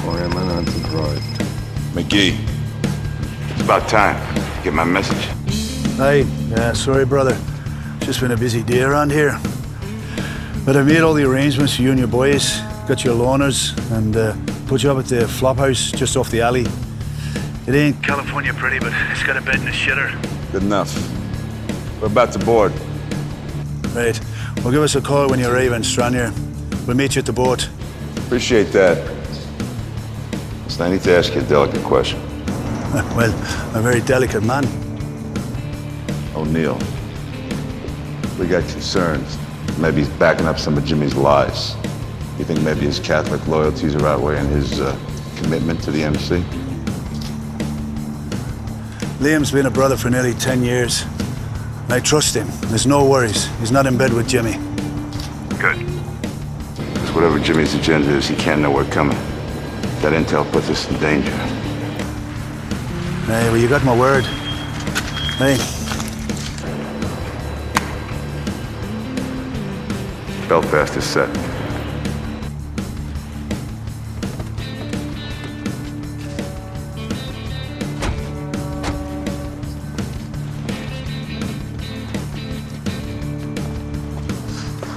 Why am I not surprised? McGee, it's about time. Get my message? Hey, yeah, sorry, brother. Just been a busy day around here. But I made all the arrangements for you and your boys. Got your loaners and put you up at the flop house just off the alley. It ain't California pretty, but it's got a bed and a shitter. Good enough. We're about to board. Right. Well, give us a call when you arrive in Stranraer. We'll meet you at the boat. Appreciate that. Listen, I need to ask you a delicate question. Well, a very delicate man. O'Neill. We got concerns. Maybe he's backing up some of Jimmy's lies. You think maybe his Catholic loyalties are outweighing his commitment to the MC? Liam's been a brother for nearly 10 years. I trust him. There's no worries. He's not in bed with Jimmy. Good. Because whatever Jimmy's agenda is, he can't know we're coming. That intel puts us in danger. Hey, well, you got my word. Hey. Belfast is set.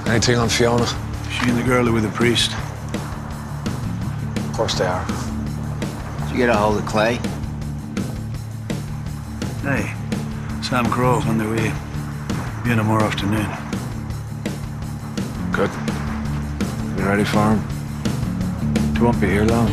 Anything on Fiona? She and the girl are with the priest. Of course they are. Did you get a hold of Clay? Hey, Sam Crow's on their way. Be in tomorrow afternoon. Good. You ready for him? He won't be here long.